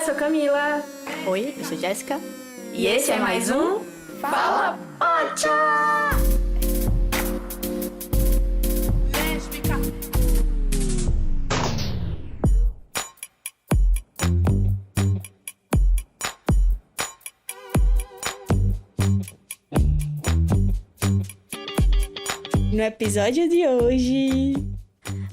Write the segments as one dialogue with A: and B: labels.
A: sou Camila.
B: Oi, eu sou Jéssica.
A: E esse é mais um Fala Pocha!
C: No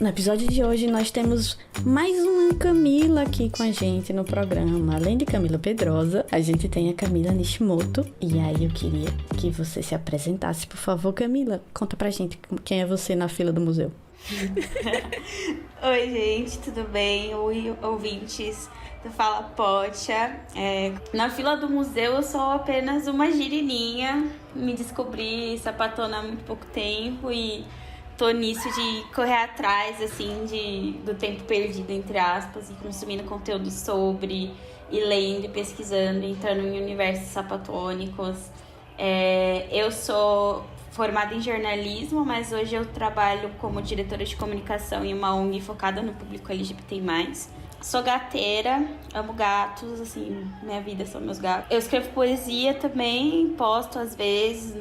C: episódio de hoje nós temos mais uma Camila aqui com a gente no programa. Além de Camila Pedrosa, a gente tem a Camila Nishimoto. E aí eu queria que você se apresentasse, por favor, Camila. Conta pra gente quem é você na fila do museu.
D: Oi, gente, tudo bem? Oi, ouvintes do Fala Pocha. Na fila do museu eu sou apenas uma girininha. Me descobri sapatona há muito pouco tempo e tô nisso de correr atrás, assim, do tempo perdido, entre aspas, e consumindo conteúdo sobre, e lendo, e pesquisando, entrando em universos sapatônicos. Eu sou formada em jornalismo, mas hoje eu trabalho como diretora de comunicação em uma ONG focada no público LGBT+. Sou gateira, amo gatos, assim, minha vida são meus gatos. Eu escrevo poesia também, posto às vezes.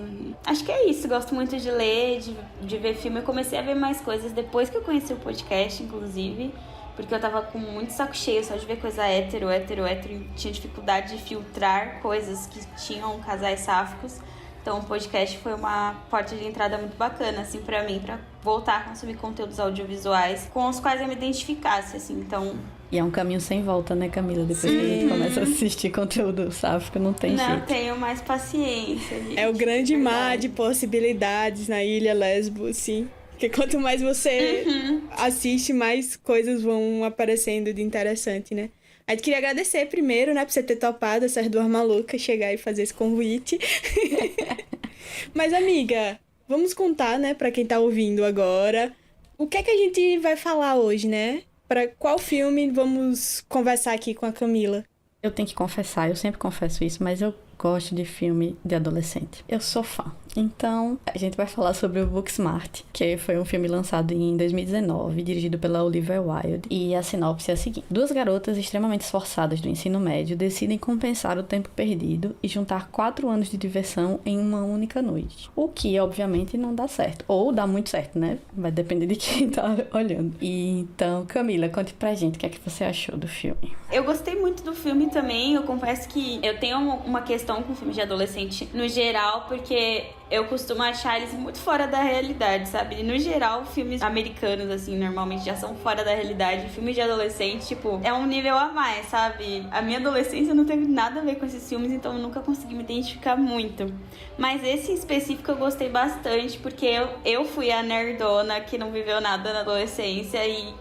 D: Acho que é isso, gosto muito de ler, de ver filme. Eu comecei a ver mais coisas depois que eu conheci o podcast, inclusive, porque eu tava com muito saco cheio só de ver coisa hétero, e tinha dificuldade de filtrar coisas que tinham casais sáficos. Então o podcast foi uma porta de entrada muito bacana, assim, pra mim, pra voltar a consumir conteúdos audiovisuais com os quais eu me identificasse, assim, então...
C: E é um caminho sem volta, né, Camila? Depois que a gente começa a assistir conteúdo sáfico, não tem jeito.
D: Não tenho mais paciência, gente.
E: É o grande mar de possibilidades na ilha Lesbos, sim. Porque quanto mais você assiste, mais coisas vão aparecendo de interessante, né? A gente queria agradecer primeiro, né, por você ter topado essas duas malucas chegar e fazer esse convite. Mas, amiga, vamos contar, né, pra quem tá ouvindo agora, o que é que a gente vai falar hoje, né? Pra qual filme vamos conversar aqui com a Camila?
C: Eu tenho que confessar, eu sempre confesso isso, mas eu gosto de filme de adolescente. Eu sou fã. Então, a gente vai falar sobre o Booksmart, que foi um filme lançado em 2019, dirigido pela Olivia Wilde. E a sinopse é a seguinte: duas garotas extremamente esforçadas do ensino médio decidem compensar o tempo perdido e juntar 4 anos de diversão em uma única noite. O que, obviamente, não dá certo. Ou dá muito certo, né? Vai depender de quem tá olhando. E, então, Camila, conte pra gente o que é que você achou do filme.
D: Eu gostei muito do filme também. Eu confesso que eu tenho uma questão com filmes de adolescente no geral, porque eu costumo achar eles muito fora da realidade, sabe? No geral, filmes americanos, assim, normalmente já são fora da realidade. Filmes de adolescente, tipo, é um nível a mais, sabe? A minha adolescência não teve nada a ver com esses filmes, então eu nunca consegui me identificar muito. Mas esse em específico eu gostei bastante, porque eu fui a nerdona que não viveu nada na adolescência e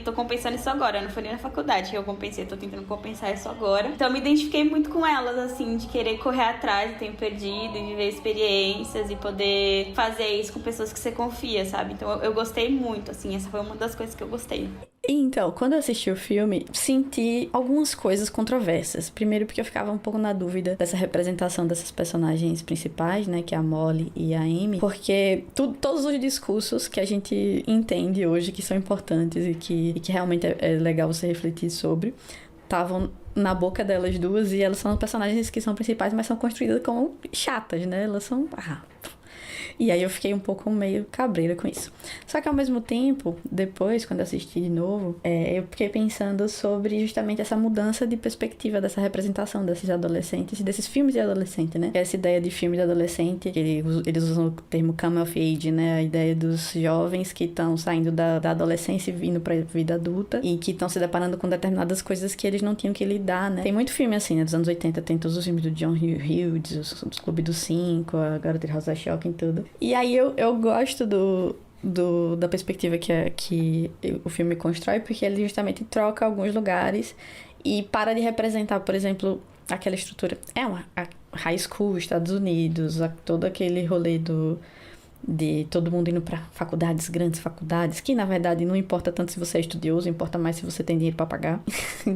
D: tô compensando isso agora. Não foi nem na faculdade que eu compensei, tô tentando compensar isso agora. Então eu me identifiquei muito com elas, assim, de querer correr atrás do tempo perdido e viver experiências e poder fazer isso com pessoas que você confia, sabe? Então eu gostei muito, assim, essa foi uma das coisas que eu gostei.
C: Então, quando eu assisti o filme, senti algumas coisas controversas. Primeiro porque eu ficava um pouco na dúvida dessa representação dessas personagens principais, né, que é a Molly e a Amy, porque todos os discursos que a gente entende hoje que são importantes e que realmente é legal você refletir sobre, estavam na boca delas duas, e elas são personagens que são principais, mas são construídas como chatas, né? Elas são... E aí eu fiquei um pouco meio cabreira com isso. Só que ao mesmo tempo, depois, quando eu assisti de novo, eu fiquei pensando sobre justamente essa mudança de perspectiva dessa representação desses adolescentes, desses filmes de adolescente, né? Essa ideia de filme de adolescente, que eles usam o termo come of age, né? A ideia dos jovens que estão saindo da adolescência e vindo pra vida adulta e que estão se deparando com determinadas coisas que eles não tinham que lidar, né? Tem muito filme assim, né? Dos anos 80, tem todos os filmes do John Hughes, os Clube dos Cinco, a Garota de Rosa Choque e tudo. E aí eu gosto da perspectiva que o filme constrói, porque ele justamente troca alguns lugares e para de representar, por exemplo, aquela estrutura. A high school, Estados Unidos, todo aquele rolê de todo mundo indo para faculdades, grandes faculdades, que na verdade não importa tanto se você é estudioso, importa mais se você tem dinheiro para pagar,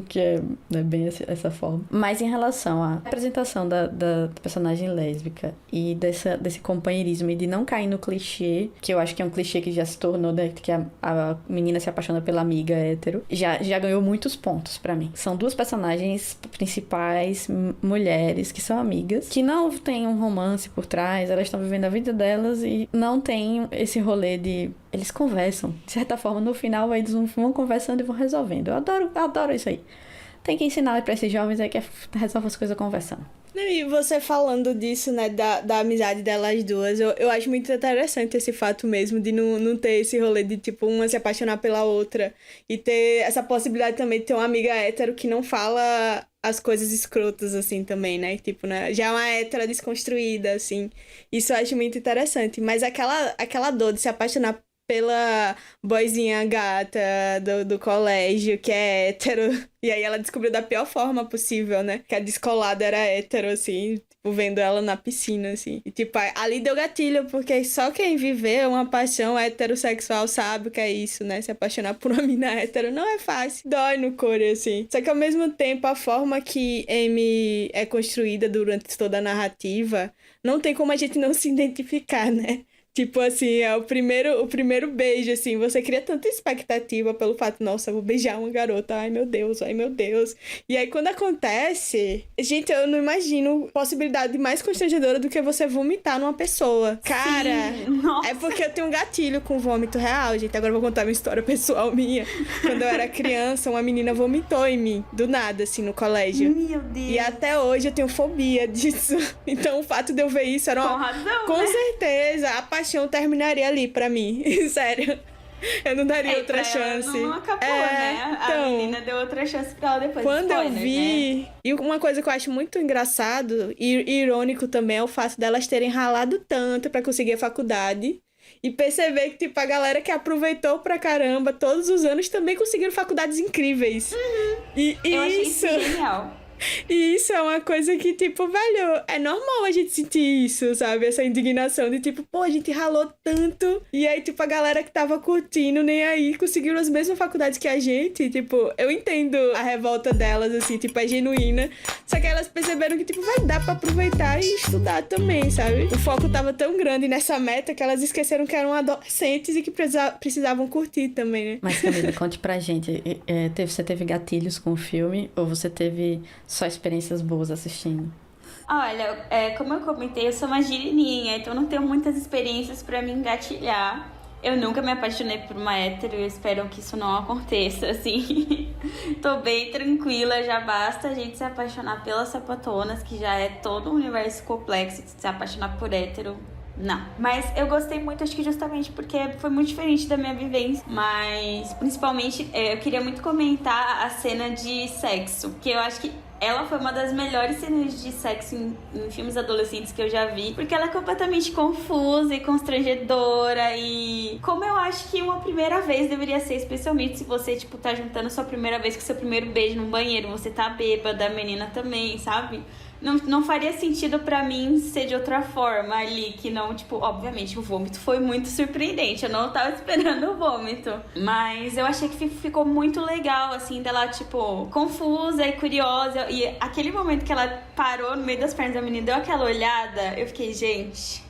C: que é bem essa forma. Mas em relação à apresentação da personagem lésbica e desse companheirismo e de não cair no clichê, que eu acho que é um clichê que já se tornou, né, que a menina se apaixona pela amiga hétero, já ganhou muitos pontos para mim. São duas personagens principais, mulheres, que são amigas, que não têm um romance por trás, elas estão vivendo a vida delas e não tem esse rolê de... Eles conversam. De certa forma, no final, eles vão conversando e vão resolvendo. Eu adoro isso aí. Tem que ensinar pra esses jovens aí que resolve as coisas conversando.
E: E você falando disso, né, da amizade delas duas, eu acho muito interessante esse fato mesmo de não ter esse rolê de, tipo, uma se apaixonar pela outra e ter essa possibilidade também de ter uma amiga hétero que não fala as coisas escrotas, assim, também, né, tipo, né, já é uma hétero desconstruída, assim, isso eu acho muito interessante, mas aquela dor de se apaixonar pela boizinha gata do colégio, que é hétero. E aí ela descobriu da pior forma possível, né? Que a descolada era hétero, assim, tipo, vendo ela na piscina, assim. E, tipo, ali deu gatilho, porque só quem viveu uma paixão heterossexual sabe o que é isso, né? Se apaixonar por uma mina hétero não é fácil. Dói no core, assim. Só que, ao mesmo tempo, a forma que Amy é construída durante toda a narrativa, não tem como a gente não se identificar, né? Tipo assim, é o primeiro beijo, assim, você cria tanta expectativa pelo fato, nossa, eu vou beijar uma garota, ai meu Deus. E aí quando acontece, gente, eu não imagino possibilidade mais constrangedora do que você vomitar numa pessoa. Cara, é porque eu tenho um gatilho com vômito real, gente. Agora eu vou contar uma história pessoal minha. Quando eu era criança, uma menina vomitou em mim, do nada, assim, no colégio.
D: Meu Deus.
E: E até hoje eu tenho fobia disso. Então o fato de eu ver isso era uma...
D: Com razão,
E: Com
D: né?
E: certeza, a paixão terminaria ali pra mim. Sério. Eu não daria outra
D: pra
E: chance.
D: Ela não acabou, né?
E: Então,
D: a menina deu outra chance pra ela depois.
E: quando
D: Spoiler,
E: eu vi...
D: Né?
E: E uma coisa que eu acho muito engraçado e irônico também é o fato delas terem ralado tanto pra conseguir a faculdade. E perceber que, tipo, a galera que aproveitou pra caramba todos os anos também conseguiram faculdades incríveis. E
D: Eu achei
E: isso...
D: isso genial.
E: E isso é uma coisa que, tipo, velho, é normal a gente sentir isso, sabe? Essa indignação de, tipo, pô, a gente ralou tanto. E aí, tipo, a galera que tava curtindo, nem aí, conseguiram as mesmas faculdades que a gente. Tipo, eu entendo a revolta delas, assim, tipo, é genuína. Só que elas perceberam que, tipo, vai dar pra aproveitar e estudar também, sabe? O foco tava tão grande nessa meta que elas esqueceram que eram adolescentes e que precisavam curtir também, né?
C: Mas, Camila, conte pra gente, você teve gatilhos com o filme ou você teve só experiências boas assistindo?
D: Olha, como eu comentei, eu sou uma girininha, então não tenho muitas experiências pra me engatilhar. Eu nunca me apaixonei por uma hétero e eu espero que isso não aconteça, assim. Tô bem tranquila, já basta a gente se apaixonar pelas sapatonas, que já é todo um universo complexo de se apaixonar por hétero. Não. Mas eu gostei muito, acho que justamente porque foi muito diferente da minha vivência. Mas, principalmente, eu queria muito comentar a cena de sexo, que eu acho que ela foi uma das melhores cenas de sexo em filmes adolescentes que eu já vi. Porque ela é completamente confusa e constrangedora. E como eu acho que uma primeira vez deveria ser, especialmente se você, tipo, tá juntando sua primeira vez com seu primeiro beijo no banheiro. Você tá bêbada, a menina também, sabe? Não faria sentido pra mim ser de outra forma ali, que não, tipo, obviamente o vômito foi muito surpreendente, eu não tava esperando o vômito, mas eu achei que ficou muito legal, assim, dela, tipo, confusa e curiosa, e aquele momento que ela parou no meio das pernas da menina, deu aquela olhada, eu fiquei, gente...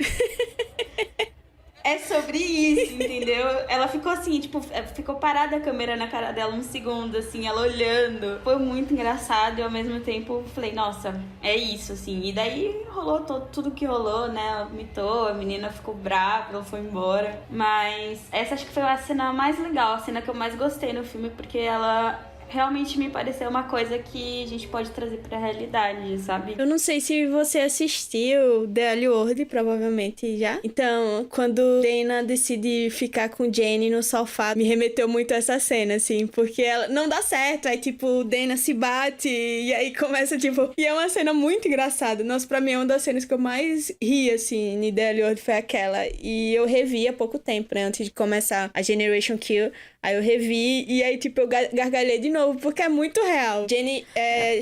D: É sobre isso, entendeu? Ela ficou assim, tipo, ficou parada a câmera na cara dela um segundo, assim, ela olhando. Foi muito engraçado e ao mesmo tempo falei, nossa, é isso, assim. E daí rolou tudo que rolou, né? Ela vomitou, a menina ficou brava, ela foi embora. Mas essa acho que foi a cena mais legal, a cena que eu mais gostei no filme, porque ela... realmente me pareceu uma coisa que a gente pode trazer pra realidade, sabe?
E: Eu não sei se você assistiu The L Word, provavelmente já. Então, quando Dana decide ficar com Jenny no sofá, me remeteu muito a essa cena, assim, porque ela não dá certo. Aí, tipo, Dana se bate e aí começa, tipo... E é uma cena muito engraçada. Nossa, pra mim é uma das cenas que eu mais ri, assim, em The L Word foi aquela. E eu revi há pouco tempo, né? Antes de começar a Generation Kill. Aí eu revi e aí, tipo, eu gargalhei de novo, porque é muito real.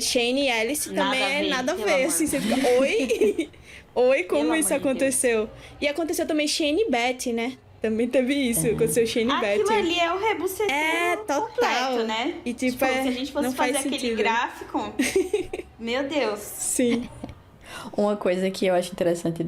E: Shane e Alice também nada a ver, assim, você fica, oi? Oi, como
D: Pelo
E: isso
D: amor de
E: aconteceu? E aconteceu também Shane e Beth, né? Também teve isso, aconteceu Shane e Beth.
D: Aquilo ali é o rebuceteiro
E: total.
D: completo, né?
E: E tipo,
D: se a gente fosse
E: não
D: fazer
E: faz
D: aquele
E: sentido.
D: gráfico, meu Deus.
E: Sim.
C: Uma coisa que eu acho interessante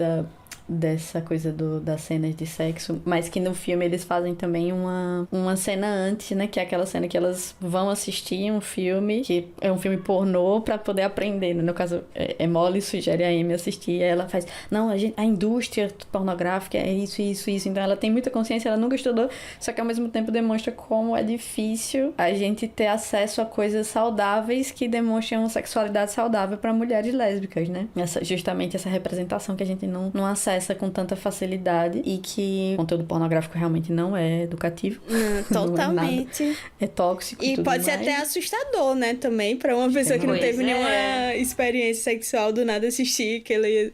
C: dessa coisa das cenas de sexo, mas que no filme eles fazem também uma cena antes, né? Que é aquela cena que elas vão assistir um filme, que é um filme pornô, pra poder aprender, né? No caso, Molly sugere a Amy assistir, e ela faz, não, a indústria pornográfica é isso, isso, isso. Então ela tem muita consciência, ela nunca estudou, só que ao mesmo tempo demonstra como é difícil a gente ter acesso a coisas saudáveis que demonstram sexualidade saudável pra mulheres lésbicas, né? Justamente essa representação que a gente não acessa com tanta facilidade e que o conteúdo pornográfico realmente não é educativo.
E: Totalmente.
C: É tóxico
E: E
C: tudo
E: pode ser
C: mais.
E: até assustador, né, também, pra uma pessoa que não
D: Pois
E: teve
D: é.
E: nenhuma experiência sexual do nada assistir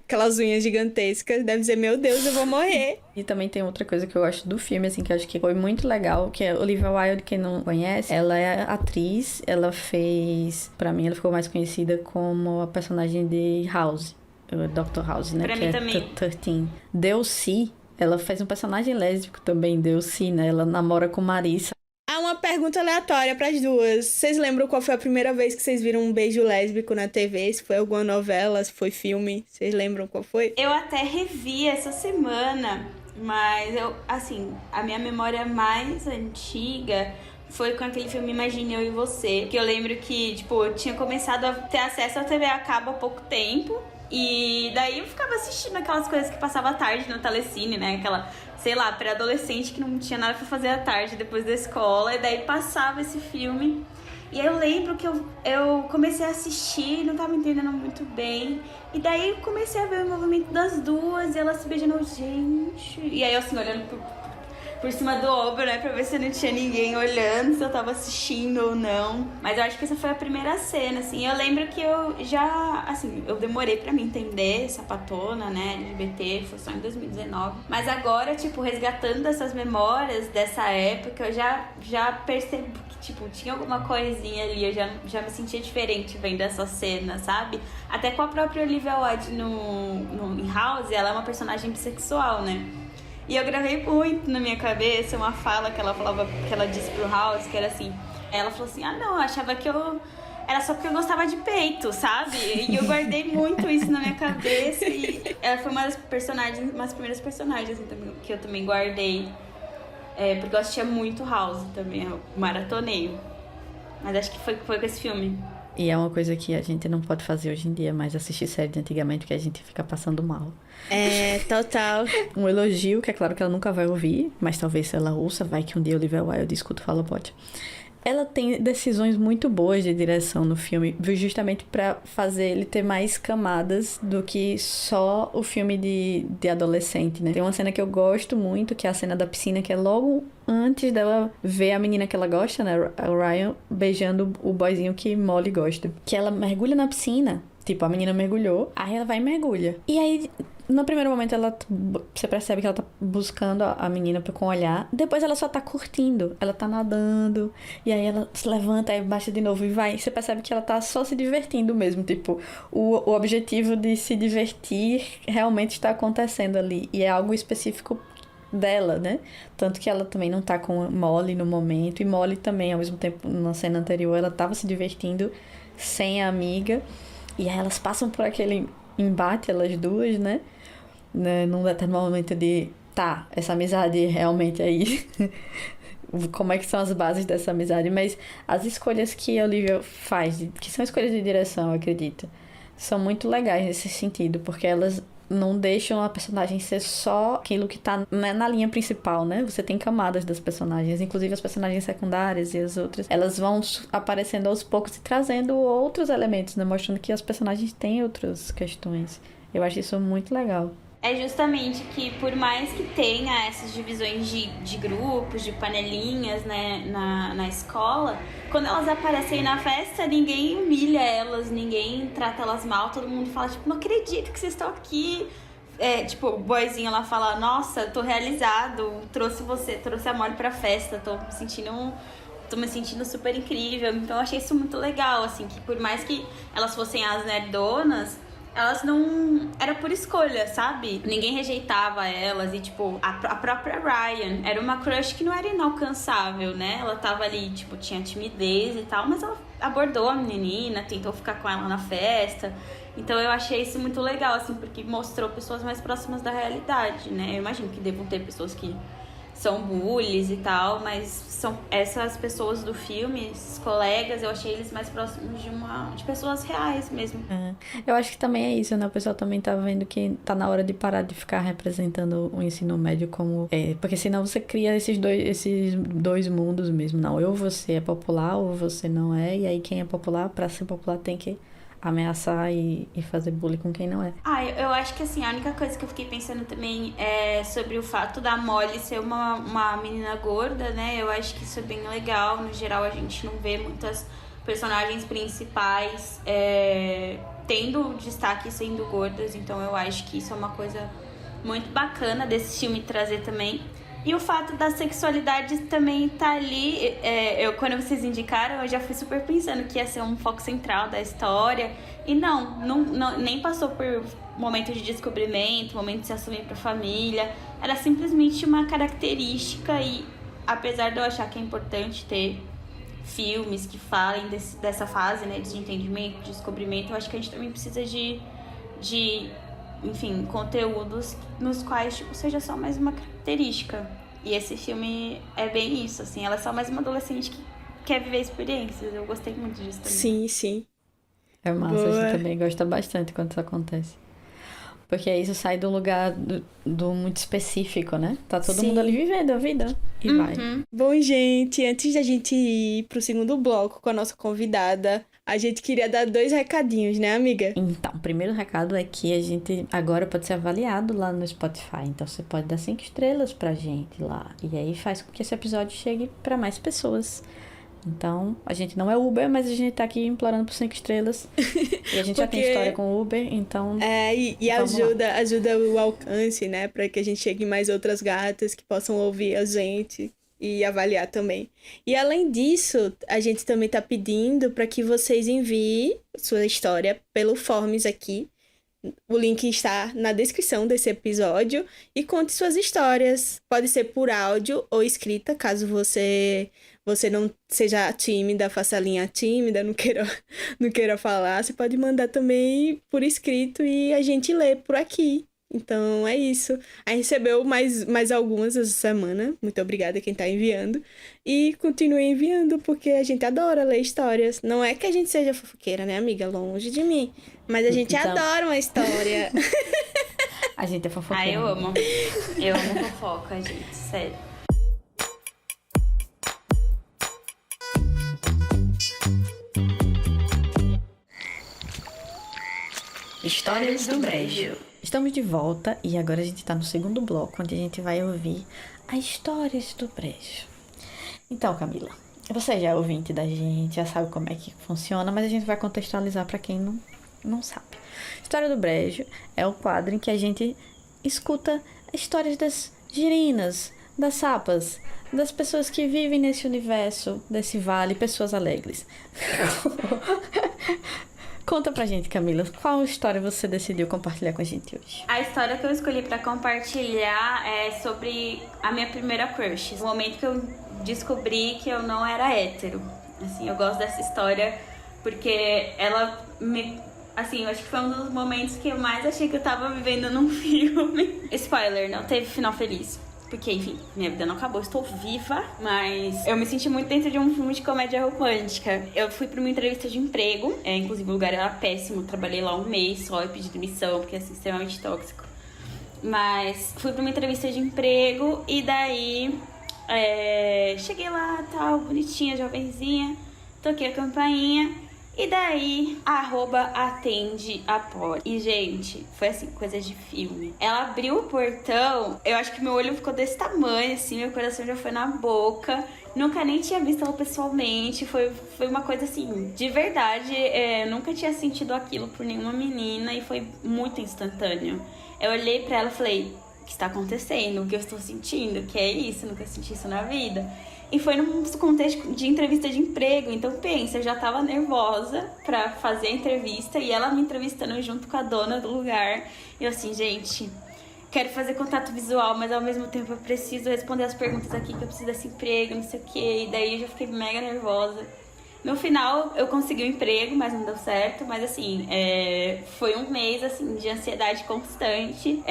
E: aquelas unhas gigantescas. Deve dizer, meu Deus, eu vou morrer.
C: E também tem outra coisa que eu acho do filme, assim, que eu acho que foi muito legal, que é Olivia Wilde, quem não conhece, ela é atriz, ela fez, pra mim, ela ficou mais conhecida como a personagem de House, o Dr. House, né?
D: Pra
C: que
D: mim
C: é
D: também.
C: 13. Delcy, ela fez um personagem lésbico também, Delcy, né? Ela namora com Marissa.
E: Ah, uma pergunta aleatória pras duas. Vocês lembram qual foi a primeira vez que vocês viram um beijo lésbico na TV? Se foi alguma novela, se foi filme? Vocês lembram qual foi?
D: Eu até revi essa semana, mas a minha memória mais antiga foi com aquele filme Imagine Eu e Você, que eu lembro que, tipo, eu tinha começado a ter acesso à TV a cabo há pouco tempo, e daí eu ficava assistindo aquelas coisas que passava à tarde no Telecine, né, aquela, sei lá, pré-adolescente que não tinha nada pra fazer à tarde depois da escola, e daí passava esse filme. E aí eu lembro que eu comecei a assistir, não tava entendendo muito bem. E daí eu comecei a ver o movimento das duas e elas se beijando, gente. E aí eu assim, olhando por cima do ombro, né, pra ver se não tinha ninguém olhando, se eu tava assistindo ou não. Mas eu acho que essa foi a primeira cena, assim. Eu lembro que eu já, assim, eu demorei pra me entender sapatona, né, LGBT, foi só em 2019. Mas agora, tipo, resgatando essas memórias dessa época, eu já percebo que, tipo, tinha alguma coisinha ali, eu já me sentia diferente vendo essa cena, sabe? Até com a própria Olivia Wilde em House, ela é uma personagem bissexual, né? E eu gravei muito na minha cabeça uma fala que ela falava, que ela disse pro House, que era assim, ela falou assim, não, eu achava que era só porque eu gostava de peito, sabe? E eu guardei muito isso na minha cabeça e ela foi uma das primeiras personagens assim, também, que eu também guardei. Porque eu assistia muito House também, eu maratonei. Mas acho que foi com esse filme.
C: E é uma coisa que a gente não pode fazer hoje em dia, mas assistir série de antigamente que a gente fica passando mal.
E: É, total.
C: Um elogio, que é claro que ela nunca vai ouvir, mas talvez se ela ouça, vai que um dia Olivia Wilde escuta o Fala Pode. Ela tem decisões muito boas de direção no filme, justamente pra fazer ele ter mais camadas do que só o filme de adolescente, né? Tem uma cena que eu gosto muito, que é a cena da piscina, que é logo antes dela ver a menina que ela gosta, né? O Ryan, beijando o boyzinho que Molly gosta. Que ela mergulha na piscina, tipo, a menina mergulhou, aí ela vai e mergulha. E aí, no primeiro momento, você percebe que ela tá buscando a menina com o olhar. Depois ela só tá curtindo. Ela tá nadando. E aí ela se levanta, aí baixa de novo e vai. Você percebe que ela tá só se divertindo mesmo. Tipo, o objetivo de se divertir realmente está acontecendo ali. E é algo específico dela, né? Tanto que ela também não tá com Molly no momento. E Molly também, ao mesmo tempo, na cena anterior, ela tava se divertindo sem a amiga. E aí elas passam por aquele embate, elas duas, né? Num determinado momento de essa amizade realmente aí como é que são as bases dessa amizade, mas as escolhas que a Olivia faz, que são escolhas de direção, eu acredito, são muito legais nesse sentido, porque elas não deixam a personagem ser só aquilo que tá na linha principal, né? Você tem camadas das personagens, inclusive as personagens secundárias e as outras. Elas vão aparecendo aos poucos e trazendo outros elementos, né? Mostrando que as personagens têm outras questões. Eu acho isso muito legal.
D: É justamente que, por mais que tenha essas divisões de grupos, de panelinhas, né, na escola, quando elas aparecem na festa, ninguém humilha elas, ninguém trata elas mal, todo mundo fala, tipo, não acredito que vocês estão aqui. Tipo, o boyzinho lá fala, nossa, tô realizado, trouxe a Molly pra festa, tô me sentindo super incrível. Então eu achei isso muito legal, assim, que por mais que elas fossem as nerdonas, elas não... Era por escolha, sabe? Ninguém rejeitava elas e, tipo, a própria Ryan era uma crush que não era inalcançável, né? Ela tava ali, tipo, tinha timidez e tal, mas ela abordou a menina, tentou ficar com ela na festa. Então eu achei isso muito legal, assim, porque mostrou pessoas mais próximas da realidade, né? Eu imagino que devam ter pessoas que são bullies e tal, mas são essas pessoas do filme, esses colegas, eu achei eles mais próximos de pessoas reais mesmo.
C: Eu acho que também é isso, né? O pessoal também tá vendo que tá na hora de parar de ficar representando o ensino médio como... porque senão você cria esses dois mundos mesmo. Não, ou você é popular ou você não é, e aí quem é popular, pra ser popular tem que ameaçar e fazer bullying com quem não é.
D: Eu acho que assim, a única coisa que eu fiquei pensando também é sobre o fato da Molly ser uma menina gorda, né? Eu acho que isso é bem legal. No geral, a gente não vê muitas personagens principais tendo destaque sendo gordas, então eu acho que isso é uma coisa muito bacana desse filme trazer também. E o fato da sexualidade também tá ali. Quando vocês indicaram, eu já fui super pensando que ia ser um foco central da história. E não, nem passou por momento de descobrimento, momento de se assumir pra família. Era simplesmente uma característica. E apesar de eu achar que é importante ter filmes que falem dessa fase, né, de entendimento, de descobrimento, eu acho que a gente também precisa de enfim, conteúdos nos quais, tipo, seja só mais uma característica. E esse filme é bem isso, assim. Ela é só mais uma adolescente que quer viver experiências. Eu gostei muito disso também.
E: Sim, sim.
C: É massa, a gente também gosta bastante quando isso acontece. Porque isso sai do lugar do muito específico, né? Tá todo mundo ali vivendo a vida e vai.
E: Bom, gente, antes da gente ir pro segundo bloco com a nossa convidada, a gente queria dar 2 recadinhos, né, amiga?
C: Então, o primeiro recado é que a gente agora pode ser avaliado lá no Spotify. Então, você pode dar 5 estrelas pra gente lá. E aí faz com que esse episódio chegue pra mais pessoas. Então, a gente não é Uber, mas a gente tá aqui implorando por 5 estrelas. E a gente já tem história com o Uber, então...
E: E ajuda o alcance, né? Pra que a gente chegue em mais outras gatas que possam ouvir a gente e avaliar também. E além disso, a gente também tá pedindo para que vocês enviem sua história pelo Forms aqui. O link está na descrição desse episódio. E conte suas histórias. Pode ser por áudio ou escrita, caso você não seja tímida, faça a linha tímida, não queira falar. Você pode mandar também por escrito e a gente lê por aqui. Então, é isso. A gente recebeu mais algumas essa semana. Muito obrigada quem tá enviando. E continue enviando, porque a gente adora ler histórias. Não é que a gente seja fofoqueira, né, amiga? Longe de mim. Mas a gente adora uma história.
C: A gente é fofoqueira.
D: Eu amo. Eu amo fofoca, gente. Sério.
A: Histórias do Brejo.
C: Estamos de volta e agora a gente tá no segundo bloco, onde a gente vai ouvir as histórias do Brejo. Então, Camila, você já é ouvinte da gente, já sabe como é que funciona, mas a gente vai contextualizar pra quem não sabe. História do Brejo é o quadro em que a gente escuta histórias das girinas, das sapas, das pessoas que vivem nesse universo, desse vale, pessoas alegres. Conta pra gente, Camila, qual história você decidiu compartilhar com a gente hoje?
D: A história que eu escolhi pra compartilhar é sobre a minha primeira crush. O momento que eu descobri que eu não era hétero. Assim, eu gosto dessa história porque ela me... Assim, eu acho que foi um dos momentos que eu mais achei que eu tava vivendo num filme. Spoiler, não teve final feliz. Porque, enfim, minha vida não acabou, estou viva, mas eu me senti muito dentro de um filme de comédia romântica. Eu fui pra uma entrevista de emprego, inclusive o lugar era péssimo, trabalhei lá um mês só e pedi demissão, porque é extremamente tóxico. Mas fui pra uma entrevista de emprego e daí cheguei lá, tal, bonitinha, jovenzinha, toquei a campainha. E daí, @atende a porta. E, gente, foi assim, coisa de filme. Ela abriu o portão, eu acho que meu olho ficou desse tamanho, assim, meu coração já foi na boca. Nunca nem tinha visto ela pessoalmente, foi uma coisa assim, de verdade, nunca tinha sentido aquilo por nenhuma menina e foi muito instantâneo. Eu olhei pra ela e falei, o que está acontecendo? O que eu estou sentindo? Que é isso? Nunca senti isso na vida. E foi num contexto de entrevista de emprego. Então, pensa, eu já tava nervosa pra fazer a entrevista e ela me entrevistando junto com a dona do lugar. E eu assim, gente, quero fazer contato visual, mas ao mesmo tempo eu preciso responder as perguntas aqui, que eu preciso desse emprego, não sei o quê. E daí eu já fiquei mega nervosa. No final, eu consegui um emprego, mas não deu certo. Mas, assim, foi um mês, assim, de ansiedade constante.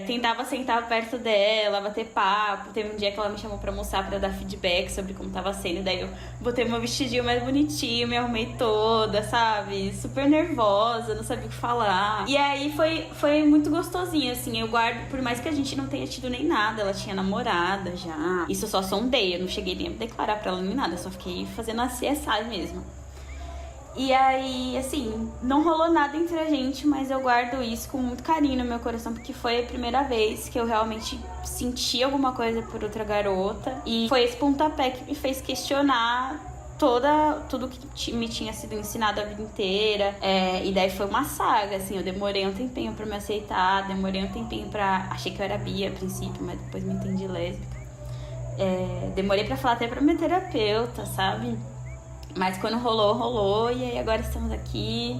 D: Tentava sentar perto dela, bater papo. Teve um dia que ela me chamou pra almoçar, pra dar feedback sobre como tava sendo. Daí eu botei meu vestidinho mais bonitinho, me arrumei toda, sabe? Super nervosa, não sabia o que falar. E aí foi muito gostosinho, assim. Eu guardo, por mais que a gente não tenha tido nem nada. Ela tinha namorada já. Isso eu só sondei, eu não cheguei nem a declarar pra ela nem nada. Eu só fiquei fazendo a CSI mesmo. E aí, assim, não rolou nada entre a gente, mas eu guardo isso com muito carinho no meu coração, porque foi a primeira vez que eu realmente senti alguma coisa por outra garota. E foi esse pontapé que me fez questionar tudo que me tinha sido ensinado a vida inteira. E daí foi uma saga, assim, eu demorei um tempinho pra me aceitar, demorei um tempinho pra... Achei que eu era bi a princípio, mas depois me entendi lésbica. Demorei pra falar até pra minha terapeuta, sabe? Mas quando rolou, rolou. E aí agora estamos aqui,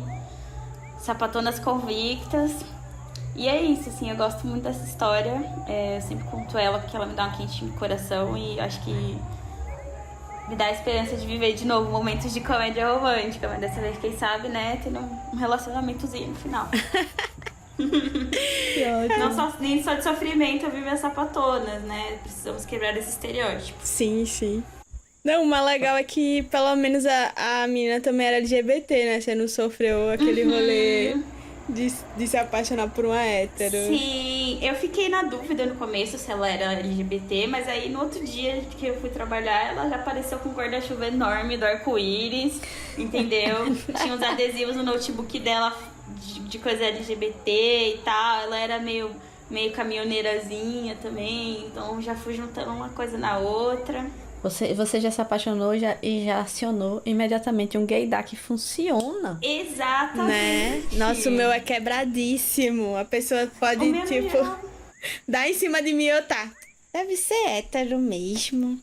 D: sapatonas convictas. E é isso, assim, eu gosto muito dessa história. Eu sempre conto ela porque ela me dá uma quentinha no coração. E acho que me dá a esperança de viver de novo momentos de comédia romântica. Mas dessa vez, quem sabe, né, tendo um relacionamentozinho no final. Não nem só de sofrimento eu vivo as sapatonas, né? Precisamos quebrar esse estereótipo.
E: Sim, sim. Não, o mais legal é que pelo menos a menina também era LGBT, né? Você não sofreu aquele rolê de se apaixonar por uma hétero.
D: Sim, eu fiquei na dúvida no começo se ela era LGBT, mas aí no outro dia que eu fui trabalhar, ela já apareceu com um guarda-chuva enorme do arco-íris, entendeu? Tinha uns adesivos no notebook dela de coisa LGBT e tal. Ela era meio caminhoneirazinha também, então já fui juntando uma coisa na outra.
C: Você já se apaixonou e já acionou imediatamente um gaydar que funciona.
D: Exatamente.
E: Né? Nossa, o meu é quebradíssimo. A pessoa pode, tipo, dar em cima de mim e eu deve ser hétero mesmo,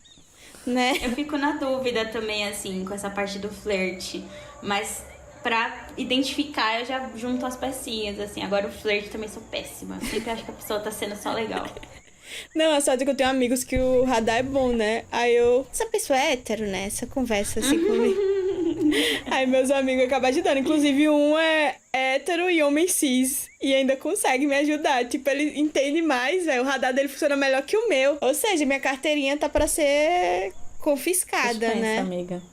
E: né?
D: Eu fico na dúvida também, assim, com essa parte do flerte. Mas pra identificar, eu já junto as pecinhas, assim. Agora o flerte também sou péssima. Eu sempre acho que a pessoa tá sendo só legal.
E: Não, a sorte é que eu tenho amigos que o radar é bom, né? Aí essa pessoa é hétero, né? Essa conversa assim comigo. Aí meus amigos acabam ajudando. Inclusive, um é hétero e homem cis. E ainda consegue me ajudar. Tipo, ele entende mais, velho. O radar dele funciona melhor que o meu. Ou seja, minha carteirinha tá pra ser confiscada,
C: Dispensa,
E: né?
C: amiga.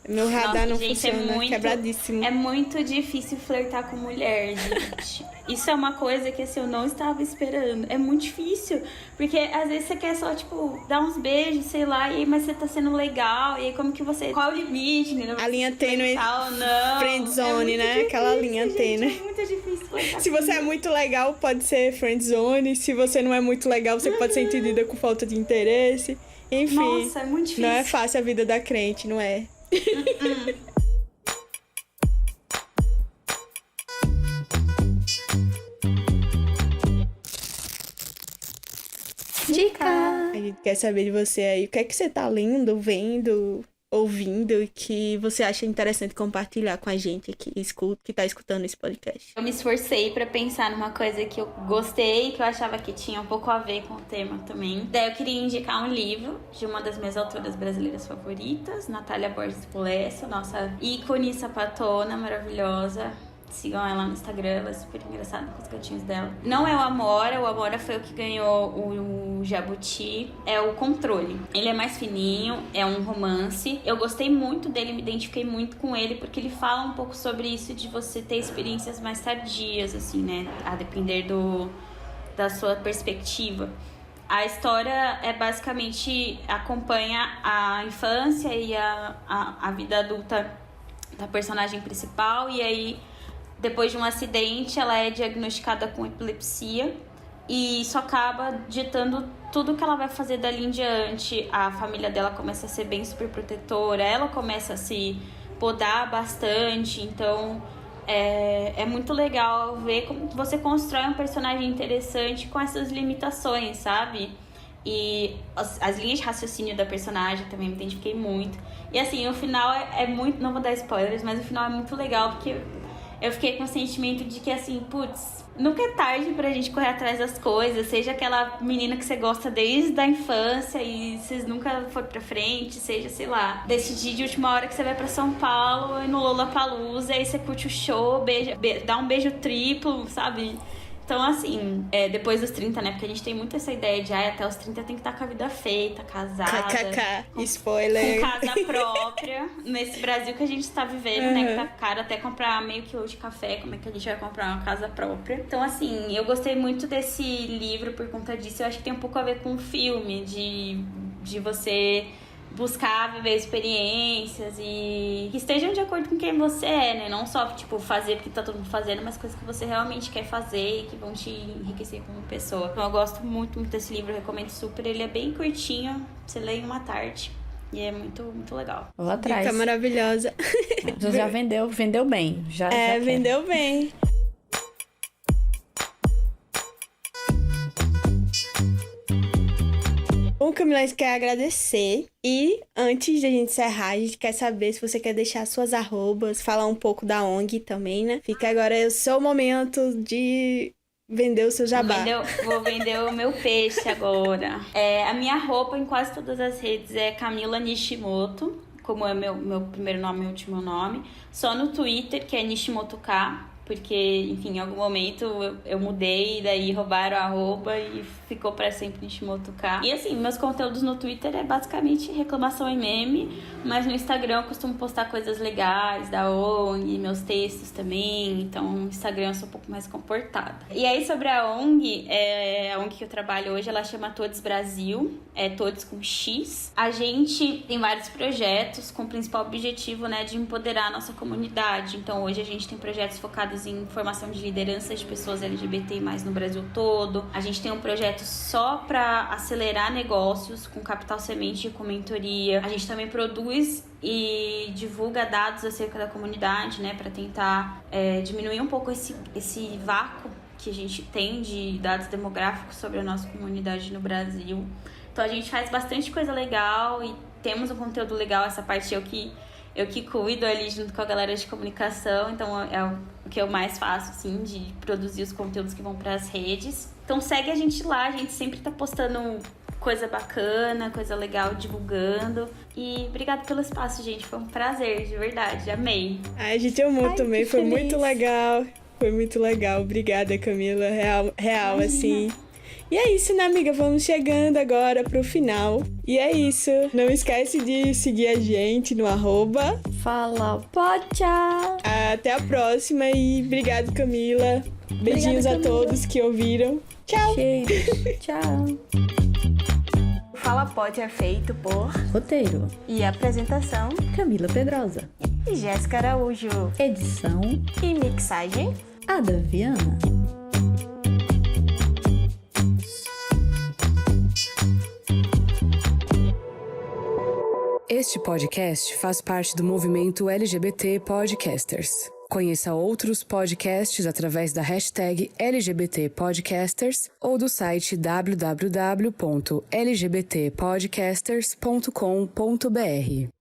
E: Meu radar não
D: gente,
E: funciona, quebradíssimo.
D: É muito difícil flertar com mulher, gente. Isso é uma coisa que, assim, eu não estava esperando. É muito difícil, porque às vezes você quer só, tipo, dar uns beijos, sei lá, e aí, mas você tá sendo legal, e aí como que você... Qual é o limite, né?
E: A linha tênue,
D: não.
E: friendzone, né? Aquela linha tênue.
D: É muito difícil flertar.
E: Se você é muito legal, pode ser friendzone. Se você não é muito legal, você pode ser entendida com falta de interesse. Enfim,
D: nossa, é muito difícil.
E: Não é fácil a vida da crente, não é?
C: Dica!
E: A gente quer saber de você aí. O que é que você tá lendo, vendo, ouvindo que você acha interessante compartilhar com a gente que tá escutando esse podcast?
D: Eu me esforcei pra pensar numa coisa que eu gostei, que eu achava que tinha um pouco a ver com o tema também. Daí eu queria indicar um livro de uma das minhas autoras brasileiras favoritas, Natália Borges Pulesso, nossa ícone sapatona maravilhosa. Sigam ela no Instagram, ela é super engraçada com os gatinhos dela. Não é o Amora foi o que ganhou o Jabuti. É o Controle. Ele é mais fininho, é um romance. Eu gostei muito dele, me identifiquei muito com ele, porque ele fala um pouco sobre isso de você ter experiências mais tardias, assim, né? A depender da sua perspectiva. A história basicamente acompanha a infância e a vida adulta da personagem principal, e aí depois de um acidente, ela é diagnosticada com epilepsia e isso acaba ditando tudo que ela vai fazer dali em diante. A família dela começa a ser bem super protetora, ela começa a se podar bastante, então é muito legal ver como você constrói um personagem interessante com essas limitações, sabe? E as linhas de raciocínio da personagem também me identifiquei muito. E assim, o final é muito... Não vou dar spoilers, mas o final é muito legal, porque eu fiquei com o sentimento de que, assim, putz, nunca é tarde pra gente correr atrás das coisas. Seja aquela menina que você gosta desde a infância e vocês nunca foram pra frente. Seja, sei lá, decidir de última hora que você vai pra São Paulo e no Lollapalooza, aí você curte o show, dá um beijo triplo, sabe? Então, assim, depois dos 30, né? Porque a gente tem muito essa ideia de, até os 30 tem que estar com a vida feita, casada.
E: KKK, spoiler.
D: Com casa própria. Nesse Brasil que a gente tá vivendo, né? Que tá caro até comprar meio quilo de café. Como é que a gente vai comprar uma casa própria? Então, assim, eu gostei muito desse livro por conta disso. Eu acho que tem um pouco a ver com o filme, de você buscar viver experiências e que estejam de acordo com quem você é, né? Não só, tipo, fazer porque tá todo mundo fazendo, mas coisas que você realmente quer fazer e que vão te enriquecer como pessoa. Então eu gosto muito, muito desse livro, eu recomendo super. Ele é bem curtinho, você lê em uma tarde e é muito, muito legal.
C: Vou atrás.
E: Dica maravilhosa.
C: Você já vendeu bem. Já
E: vendeu bem. Bom, Camila, a gente quer agradecer. E antes de a gente encerrar, a gente quer saber se você quer deixar suas arrobas, falar um pouco da ONG também, né? Fica agora o seu momento de vender o seu jabá.
D: Vou vender o meu peixe agora. A minha roupa em quase todas as redes é Camila Nishimoto, como é meu primeiro nome e último nome. Só no Twitter, que é Nishimoto K. Porque, enfim, em algum momento eu mudei, e daí roubaram a arroba e ficou pra sempre Nishimoto K. E assim, meus conteúdos no Twitter é basicamente reclamação e meme, mas no Instagram eu costumo postar coisas legais da ONG, meus textos também, então no Instagram eu sou um pouco mais comportada. E aí sobre a ONG que eu trabalho hoje, ela chama Todes Brasil, Todes com X. A gente tem vários projetos com o principal objetivo, né, de empoderar a nossa comunidade. Então hoje a gente tem projetos focados em formação de liderança de pessoas LGBT+, no Brasil todo. A gente tem um projeto só para acelerar negócios com capital semente e com mentoria. A gente também produz e divulga dados acerca da comunidade, né, para tentar diminuir um pouco esse vácuo que a gente tem de dados demográficos sobre a nossa comunidade no Brasil. Então a gente faz bastante coisa legal e temos um conteúdo legal. Essa parte eu que cuido ali junto com a galera de comunicação, então é o que eu mais faço, assim, de produzir os conteúdos que vão para as redes. Então segue a gente lá, a gente sempre tá postando coisa bacana, coisa legal, divulgando. E obrigada pelo espaço, gente, foi um prazer, de verdade, amei.
E: A gente amou também, foi muito legal. Foi muito legal, obrigada, Camila, real assim. E é isso, né, amiga? Vamos chegando agora pro final. E é isso. Não esquece de seguir a gente no
C: Fala Pocha!
E: Até a próxima e obrigado, Camila. Beijinhos a todos que ouviram. Tchau!
C: Cheiro. Tchau!
A: Fala Pocha é feito por
C: Roteiro
A: e apresentação
C: Camila Pedrosa.
A: e Jéssica Araújo.
C: Edição
A: E mixagem
C: Ada Viana.
B: Este podcast faz parte do movimento LGBT Podcasters. Conheça outros podcasts através da hashtag LGBT Podcasters ou do site www.lgbtpodcasters.com.br.